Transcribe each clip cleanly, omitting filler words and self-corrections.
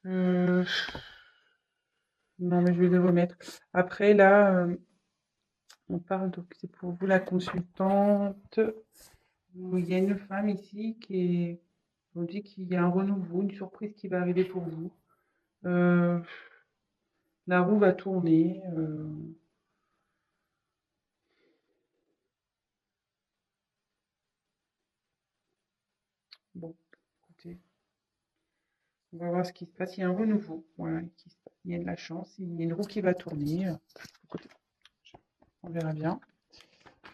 Euh, non, mais je vais les remettre. Après, là, on parle, donc c'est pour vous la consultante. Il y a une femme ici on dit qu'il y a un renouveau, une surprise qui va arriver pour vous. Euh, la roue va tourner. Bon, écoutez, on va voir ce qui se passe. Il y a un renouveau. Voilà, il y a de la chance. Il y a une roue qui va tourner. Écoutez, on verra bien.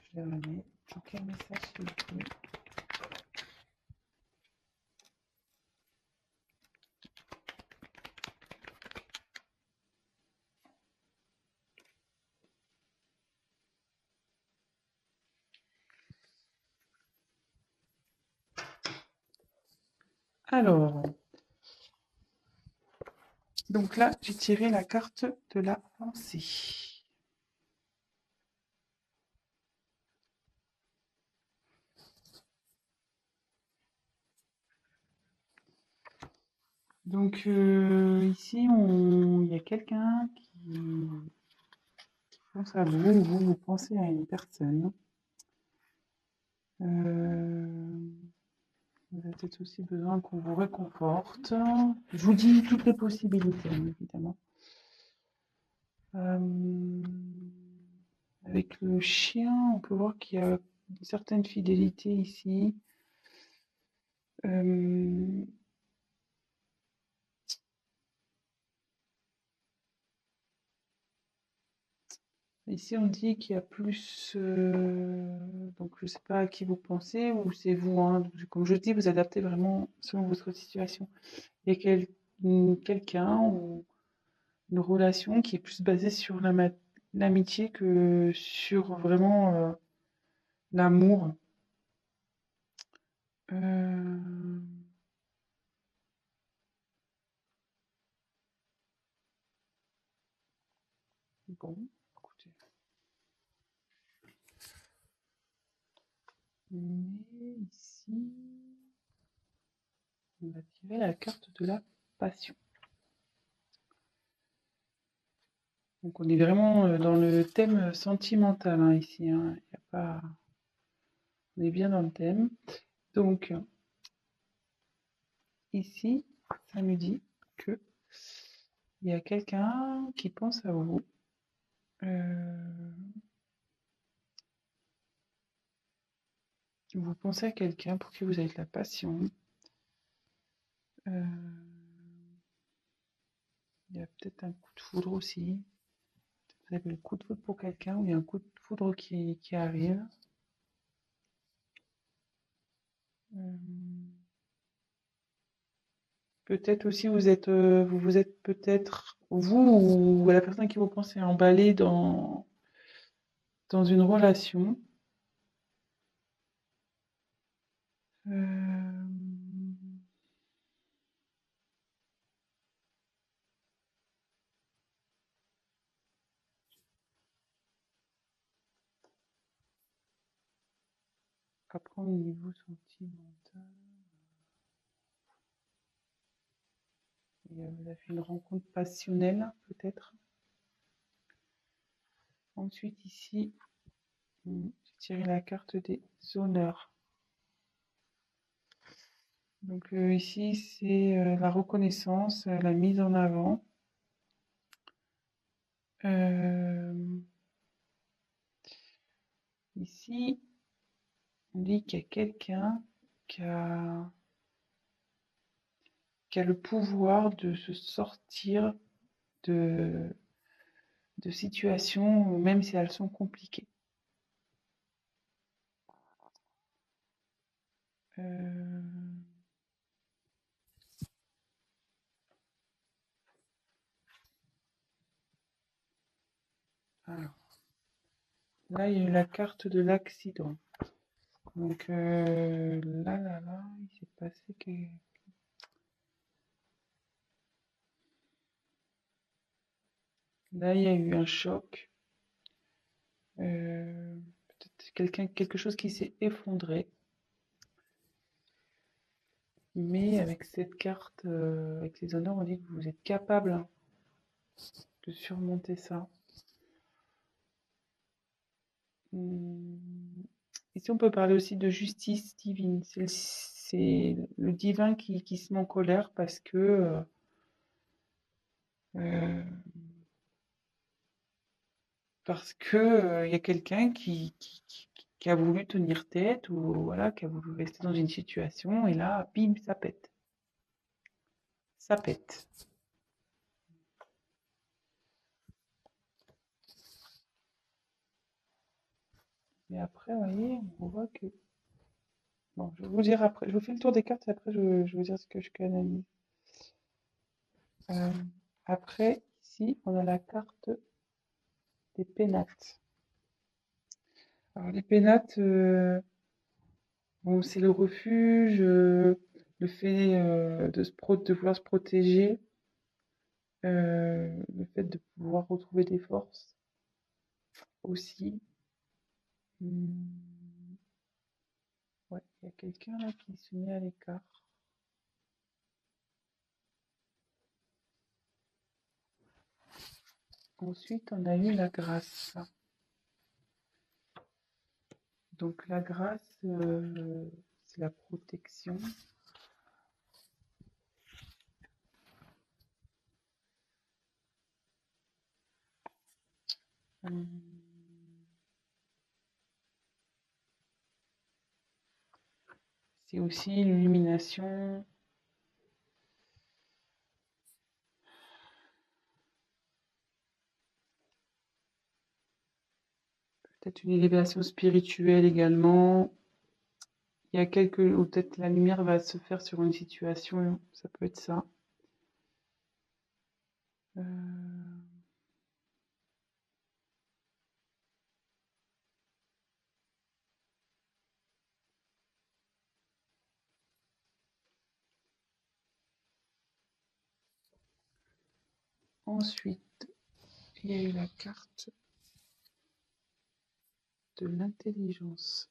Je vais regarder. Quel message s'il vous plaît. Alors, donc là, j'ai tiré la carte de la pensée. Donc ici, il y a quelqu'un qui pense à vous, ou vous pensez à une personne. Vous avez peut-être aussi besoin qu'on vous réconforte. Je vous dis toutes les possibilités, évidemment. Euh, avec le chien, on peut voir qu'il y a une certaine fidélité ici. Euh, Ici, on dit qu'il y a plus. Donc, je ne sais pas à qui vous pensez ou c'est vous, hein. Donc, comme je dis, vous adaptez vraiment selon votre situation. Il y a quelqu'un ou une relation qui est plus basée sur l'amitié que sur vraiment l'amour. Euh, Bon, écoutez. Mais ici, on va tirer la carte de la passion. Donc, on est vraiment dans le thème sentimental hein, ici. Hein. Y a pas... On est bien dans le thème. Donc, ici, ça me dit que il y a quelqu'un qui pense à vous. Vous pensez à quelqu'un pour qui vous avez de la passion. Il y a peut-être un coup de foudre aussi. Vous avez le coup de foudre pour quelqu'un ou il y a un coup de foudre qui arrive. Euh, Peut-être aussi vous êtes peut-être vous ou la personne qui vous pensez emballé dans une relation. Euh, Après, au niveau sentimental, vous avez fait une rencontre passionnelle, peut-être. Ensuite, ici, j'ai tiré la carte des honneurs. Donc ici, c'est la reconnaissance, la mise en avant. Euh, Ici, on dit qu'il y a quelqu'un qui a, qui a le pouvoir de se sortir de, de situations, même si elles sont compliquées. Euh, alors, là, il y a eu la carte de l'accident. Donc là, il s'est passé que... Là, il y a eu un choc. Peut-être quelque chose qui s'est effondré. Mais avec cette carte, avec les honneurs, on dit que vous êtes capable de surmonter ça. Ici, on peut parler aussi de justice divine. C'est le divin qui se met en colère parce que il y a quelqu'un qui a voulu tenir tête ou voilà, qui a voulu rester dans une situation et là, bim, ça pète. Ça pète. Mais après, vous voyez, on voit que... Bon, je vais vous dire après. Je vous fais le tour des cartes et après, je vais vous dire ce que je canalise. Après, ici, on a la carte des pénates. Alors, les pénates, bon, c'est le refuge, le fait de vouloir se protéger, le fait de pouvoir retrouver des forces aussi. Ouais, il y a quelqu'un là qui se met à l'écart. Ensuite, on a eu la grâce. Donc la grâce, c'est la protection. C'est aussi l'illumination. Peut-être une élévation spirituelle également. Il y a ou peut-être la lumière va se faire sur une situation, ça peut être ça. Ensuite, il y a eu la carte de l'intelligence.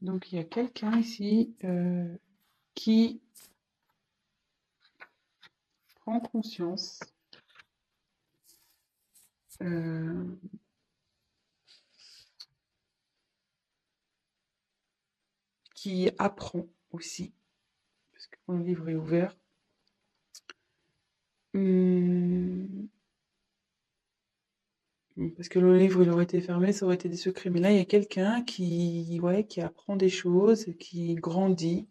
Donc il y a quelqu'un ici qui prend conscience qui apprend aussi, parce que quand le livre est ouvert. Parce que le livre, il aurait été fermé, ça aurait été des secrets. Mais là, il y a quelqu'un qui apprend des choses, qui grandit,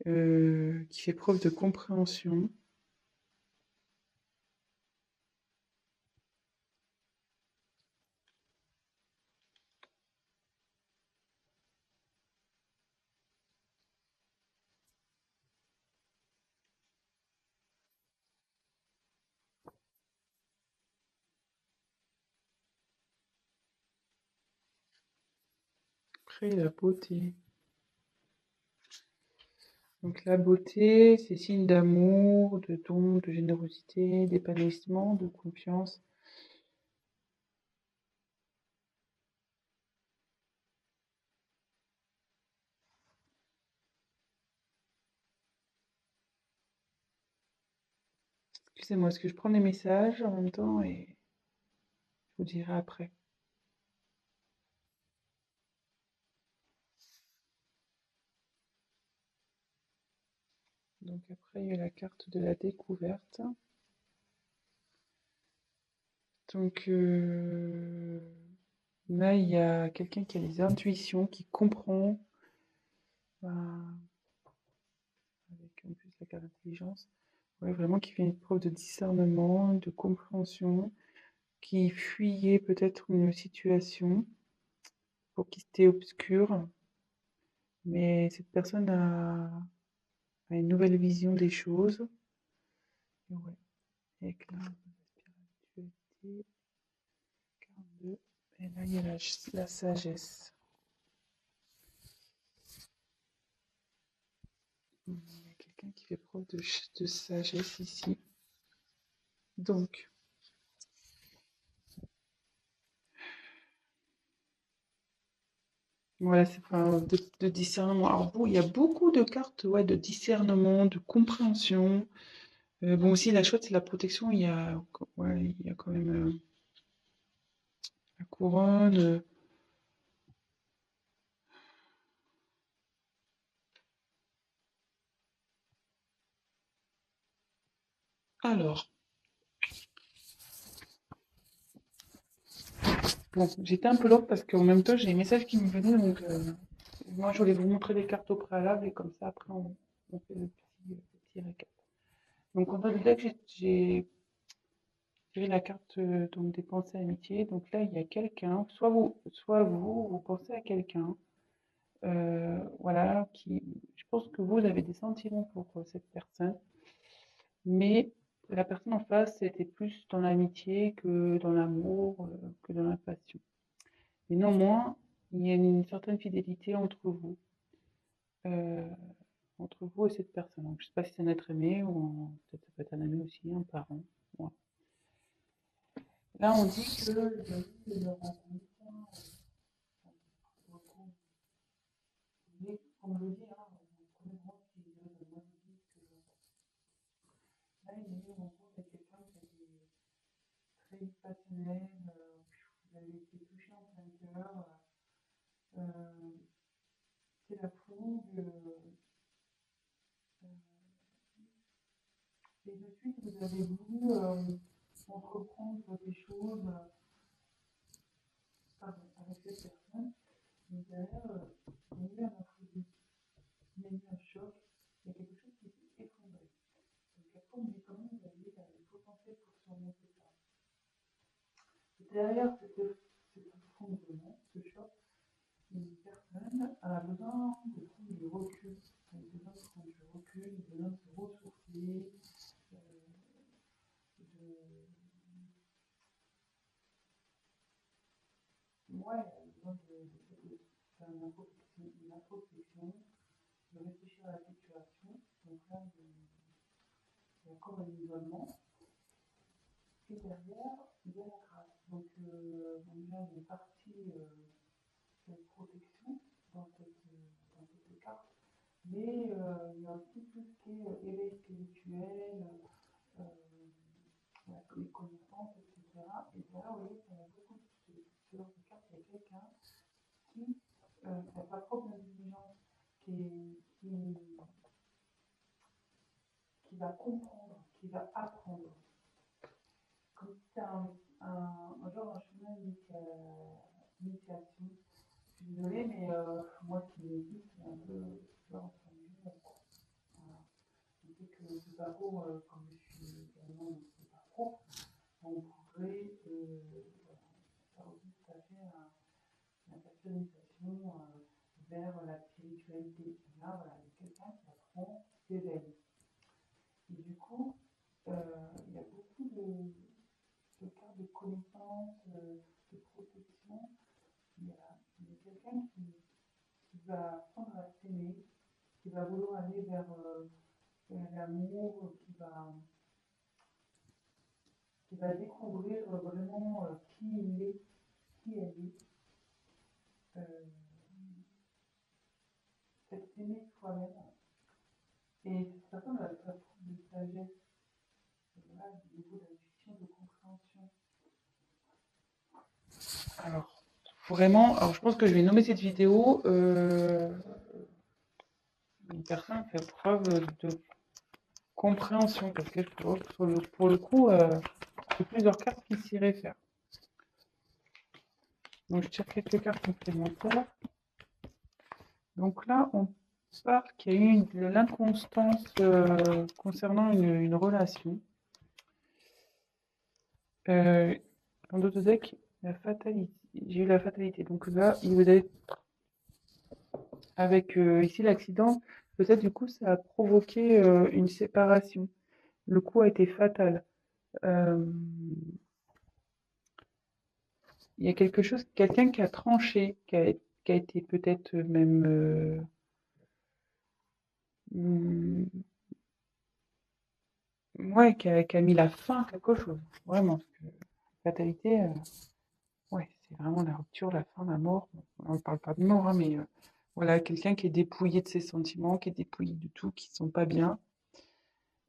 qui fait preuve de compréhension. Après, la beauté. Donc la beauté, c'est signe d'amour, de don, de générosité, d'épanouissement, de confiance. Excusez-moi, est-ce que je prends les messages en même temps et je vous dirai après. Donc après, il y a la carte de la découverte. Donc là, il y a quelqu'un qui a des intuitions, qui comprend, avec en plus la carte d'intelligence, ouais, vraiment qui fait une preuve de discernement, de compréhension, qui fuyait peut-être une situation pour qui était obscure, mais cette personne a une nouvelle vision des choses. Et ouais, avec là, spiritualité, 42, et là, il y a la sagesse. Il y a quelqu'un qui fait preuve de sagesse ici. Donc, Voilà, c'est enfin, de discernement. Alors, il y a beaucoup de cartes, ouais, de discernement, de compréhension. Bon, aussi, la chouette, c'est la protection. Ouais, il y a quand même la couronne. Alors, bon, j'étais un peu lente parce qu'en même temps, j'ai les messages qui me venaient. Donc, moi, je voulais vous montrer les cartes au préalable et comme ça, après, on fait le petit récap. Donc, en bas de deck, j'ai tiré la carte donc, des pensées amitié. Donc là, il y a quelqu'un, soit vous pensez à quelqu'un. Voilà, je pense que vous avez des sentiments pour cette personne, mais la personne en face était plus dans l'amitié que dans l'amour, que dans la passion. Et néanmoins, il y a une certaine fidélité euh, entre vous et cette personne. Donc, je ne sais pas si c'est un être aimé ou peut-être ça peut être un ami aussi, un parent. Voilà. Là, on dit que le rencontre, mais comme je dis, hein, premièrement, qui est de moi, je dis que là, il y a eu une rencontre avec quelqu'un qui a été très passionnel, vous avez été touché en plein cœur, euh, c'est la fougue, et de suite vous avez voulu entreprendre des choses avec cette personne, mais derrière, il y a eu un imprévu, il y a eu un choc, il y a quelque chose qui s'est effondré. Donc après, on dit comment vous aviez le potentiel pour surmonter ça. Et derrière cet effondrement, ce choc, une personne a besoin de prendre du recul. Elle a besoin de prendre du recul, elle a besoin de se ressourcer, euh, de... Ouais, elle a besoin de faire une introspection, de réfléchir à la situation. Donc là, il y a encore un isolement. Et derrière, il y a la grâce. Donc, déjà, il y a une partie de protection dans cette carte. Mais il y a aussi tout ce qui est éveil spirituel, euh, les connaissances, etc. Et là, vous voyez, ça a beaucoup de dans ces cartes, il y a quelqu'un qui a sa propre intelligence, qui va comprendre, qui va apprendre. Comme si c'était genre un chemin d'initiation. Je suis désolée, mais moi qui l'ai dit, c'est un peu genre entre guillemets. Voilà. Je sais que ce parcours, comme je suis également dans ce parcours, on pourrait faire aussi tout à fait la personnalisation vers la spiritualité. Là, voilà, il y a quelqu'un qui apprend, qui s'éveille. Et du coup, il y a beaucoup de cas de connaissance, de protection. Il y a quelqu'un qui va apprendre à s'aimer, qui va vouloir aller vers l'amour, qui va découvrir vraiment qui il est, qui elle est, euh, s'aimer soi-même. Et cette personne va être de sagesse, voilà, du niveau d'intuition, de compréhension. Alors, vraiment, alors je pense que je vais nommer cette vidéo une personne fait preuve de compréhension, parce que pour le coup, il y a plusieurs cartes qui s'y réfèrent. Donc, je tire quelques cartes complémentaires. Donc là, on parle qu'il y a eu de l'inconstance concernant une relation. Dans d'autres decks, la fatalité. J'ai eu la fatalité. Donc là, vous avez, avec ici l'accident, peut-être du coup, ça a provoqué une séparation. Le coup a été fatal. Euh, Il y a quelque chose, quelqu'un qui a tranché, qui a été peut-être même ouais, qui a mis la fin à quelque chose. Vraiment. Parce que fatalité, ouais, c'est vraiment la rupture, la fin, la mort. Bon, on ne parle pas de mort, hein, mais voilà, quelqu'un qui est dépouillé de ses sentiments, qui est dépouillé de tout, qui ne sont pas bien.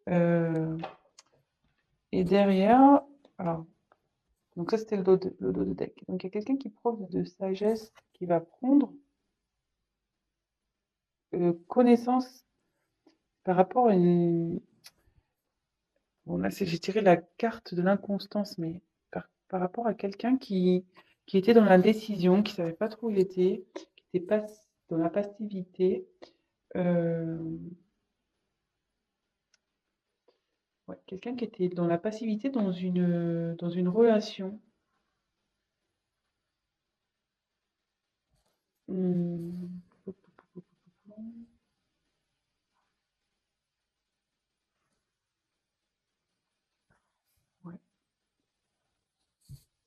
Euh, et derrière, alors, donc ça c'était le dos de deck. Donc il y a quelqu'un qui preuve de sagesse, qui va prendre connaissance par rapport à une... Bon là j'ai tiré la carte de l'inconstance, mais par rapport à quelqu'un qui était dans l'indécision, qui ne savait pas trop où il était, qui était pas dans la passivité. Euh, ouais, quelqu'un qui était dans la passivité dans une relation. Hmm. Ouais,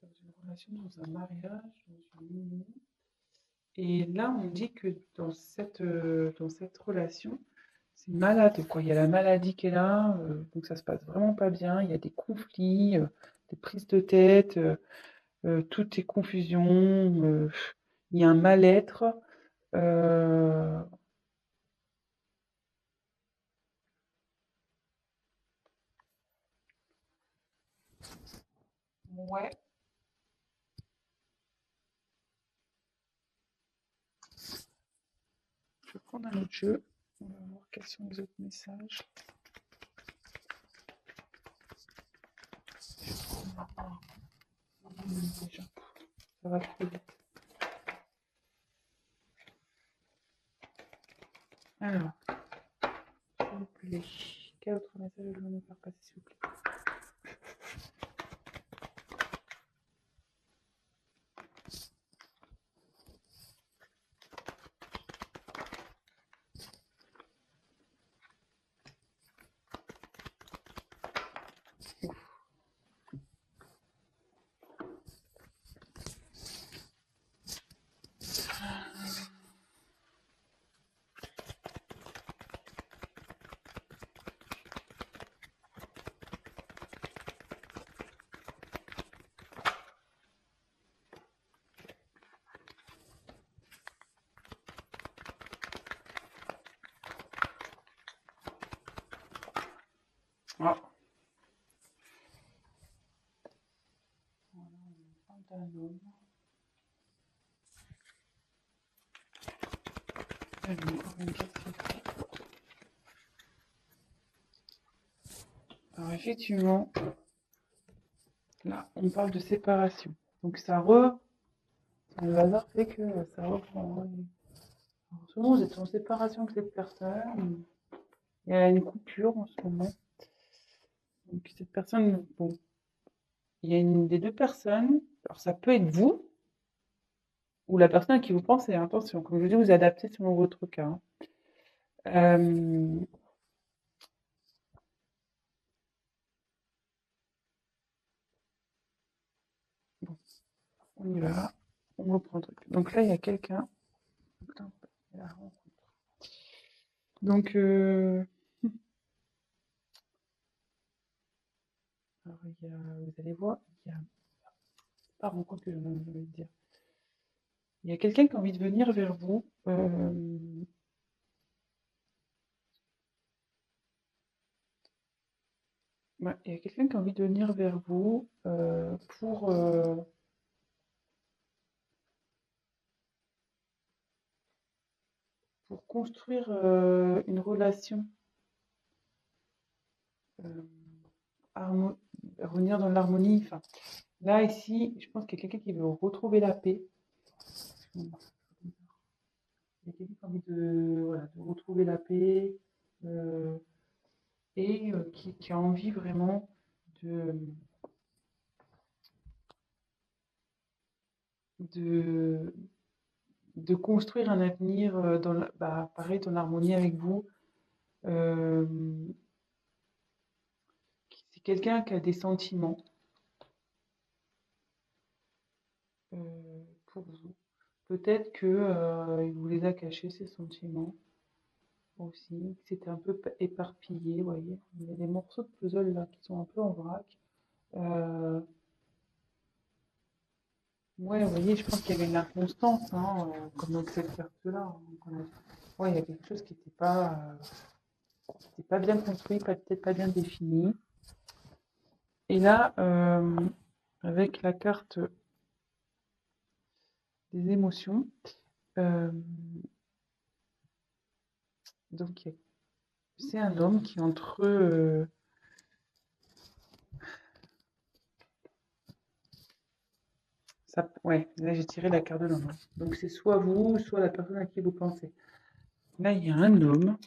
dans une relation, dans un mariage, dans une union. Et là, on dit que dans cette relation, c'est malade, quoi. Il y a la maladie qui est là, donc ça se passe vraiment pas bien. Il y a des conflits, des prises de tête, tout est confusion, il y a un mal-être. euh, ouais, je vais prendre un autre jeu. On va voir quels sont les autres messages. Déjà, ça va trop vite. Alors, s'il vous plaît, quel autre message je vais faire passer, s'il vous plaît? Ah, voilà, on parle d'un homme. Allez, encore une carte secrète. Alors, effectivement, là, on parle de séparation. Donc, le hasard fait que ça reprend, hein. En ce moment, vous êtes en séparation avec cette personne. Il y a une coupure en ce moment. Donc, cette personne, bon, il y a une des deux personnes. Alors, ça peut être vous ou la personne à qui vous pensez. Attention, comme je vous dis, vous adaptez selon votre cas, hein. Euh, bon, on y va. On reprend le truc. Donc là, il y a quelqu'un. Putain, il y a la rencontre. Donc, alors, vous allez voir, il y a pas rencontre que je veux dire. Il y a quelqu'un qui a envie de venir vers vous. Ouais, il y a quelqu'un qui a envie de venir vers vous pour construire une relation, euh, revenir dans l'harmonie. Enfin, là, ici, je pense qu'il y a quelqu'un qui veut retrouver la paix. Il y a quelqu'un qui a envie voilà, de retrouver la paix euh, et qui a envie vraiment de, de, de construire un avenir pareil, dans l'harmonie avec vous. Euh, c'est quelqu'un qui a des sentiments pour vous. Peut-être que il vous les a cachés, ces sentiments aussi, que c'était un peu éparpillé, vous voyez. Il y a des morceaux de puzzle là qui sont un peu en vrac. Euh, Ouais, vous voyez, je pense qu'il y avait une inconstance, hein, comme dans cette carte-là, hein. Ouais, il y a quelque chose qui était pas bien construit, peut-être pas bien défini. Et là, avec la carte des émotions, euh, donc c'est un homme qui est entre ouais, là j'ai tiré la carte de l'homme, hein. Donc c'est soit vous, soit la personne à qui vous pensez. Là, il y a un homme.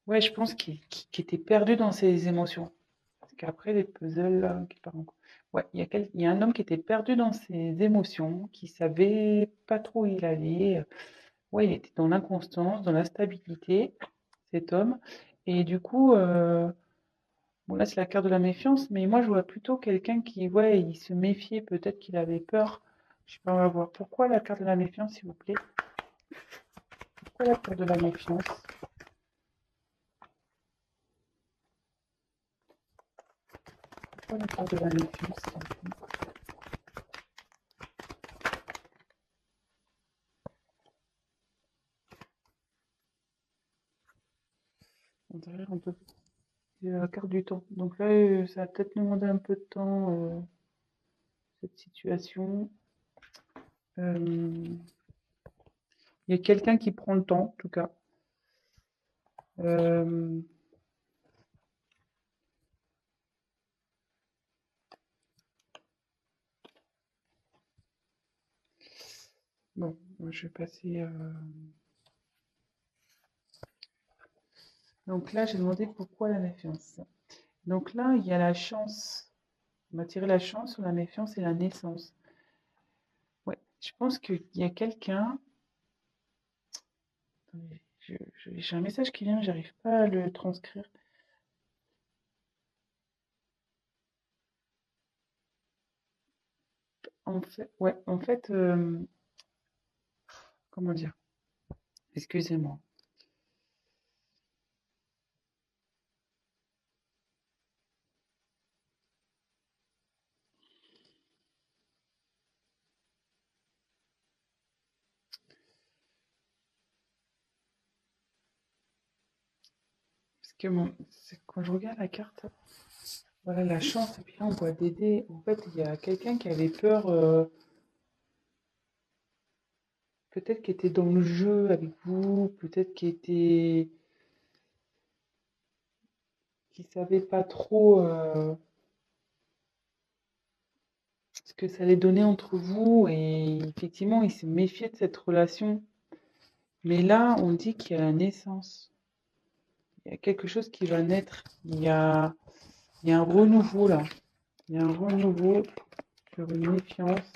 Ouais, je pense qu'il était perdu dans ses émotions. Parce qu'après, les puzzles, là, qui part ouais, il y a un homme qui était perdu dans ses émotions, qui savait pas trop où il allait. Ouais, il était dans l'inconstance, dans l'instabilité, cet homme. Et du coup, bon, là, c'est la carte de la méfiance, mais moi, je vois plutôt quelqu'un qui, ouais, il se méfiait, peut-être qu'il avait peur. Je sais pas, on va voir. Pourquoi la carte de la méfiance, s'il vous plaît? Pourquoi la carte de la méfiance? Pourquoi la carte de la méfiance? On dirait un peu. C'est la carte du temps. Donc là, ça va peut-être nous demander un peu de temps, cette situation. Il y a quelqu'un qui prend le temps, en tout cas. Euh, bon, moi, je vais passer. Donc là, j'ai demandé pourquoi la méfiance. Donc là, il y a la chance. On m'a tiré la chance sur la méfiance et la naissance. Ouais, je pense qu'il y a quelqu'un. Attendez, j'ai un message qui vient, j'arrive pas à le transcrire. En fait, ouais, en fait, comment dire? Excusez-moi. Parce que quand je regarde la carte, voilà la chance, et puis là on voit Dédé. En fait, il y a quelqu'un qui avait peur, peut-être qui était dans le jeu avec vous, peut-être qui savait pas trop ce que ça allait donner entre vous, et effectivement il s'est méfié de cette relation. Mais là, on dit qu'il y a la naissance, il y a quelque chose qui va naître, il y a un renouveau là, il y a un renouveau sur une méfiance.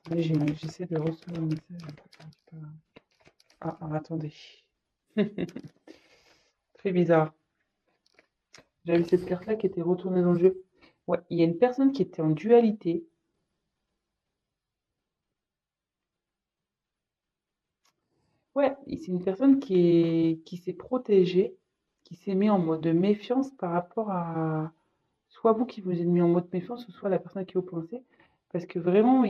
Là, j'essaie de recevoir un message. Attendez. Très bizarre. J'avais cette carte-là qui était retournée dans le jeu. Ouais, il y a une personne qui était en dualité. Ouais, et c'est une personne qui s'est protégée, qui s'est mis en mode de méfiance par rapport à soit vous qui vous êtes mis en mode méfiance, ou soit la personne à qui vous pensez. Parce que vraiment,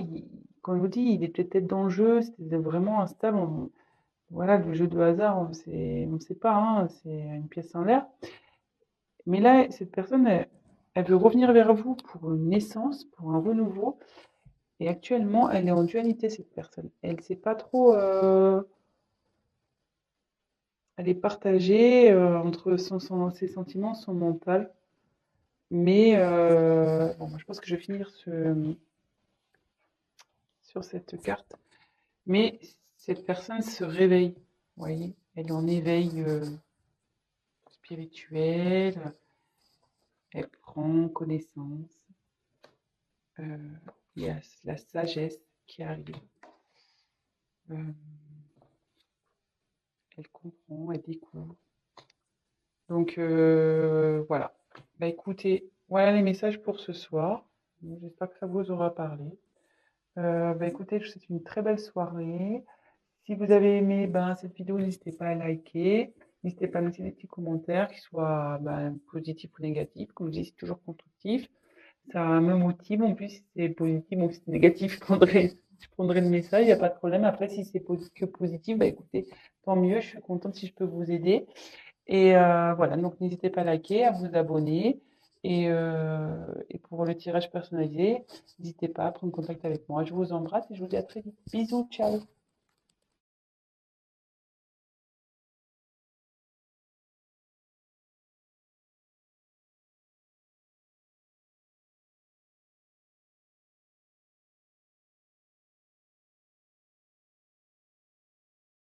quand je vous dis, il était peut-être dans le jeu, c'était vraiment instable. Voilà, le jeu de hasard, on sait pas, hein, c'est une pièce en l'air. Mais là, cette personne, elle veut revenir vers vous pour une naissance, pour un renouveau. Et actuellement, elle est en dualité, cette personne. Elle sait pas trop. Elle est partagée entre ses sentiments, son mental. Mais bon, moi, je pense que je vais finir sur cette carte. Mais cette personne se réveille. Vous voyez, elle est en éveil spirituel. Elle prend connaissance. Euh, il y a la sagesse qui arrive. Euh, Elle comprend, elle découvre. Donc voilà. Bah écoutez, voilà les messages pour ce soir. J'espère que ça vous aura parlé. Bah écoutez, je vous souhaite une très belle soirée. Si vous avez aimé ben, cette vidéo, n'hésitez pas à liker. N'hésitez pas à laisser des petits commentaires, qu'ils soient positifs ou négatifs. Comme je dis, c'est toujours constructif. Ça me motive. En plus, si c'est positif ou si c'est négatif, je prendrai le message, il n'y a pas de problème. Après, si c'est que positif, bah écoutez, tant mieux. Je suis contente si je peux vous aider. Et voilà, donc n'hésitez pas à liker, à vous abonner. Et pour le tirage personnalisé, n'hésitez pas à prendre contact avec moi. Je vous embrasse et je vous dis à très vite. Bisous, ciao!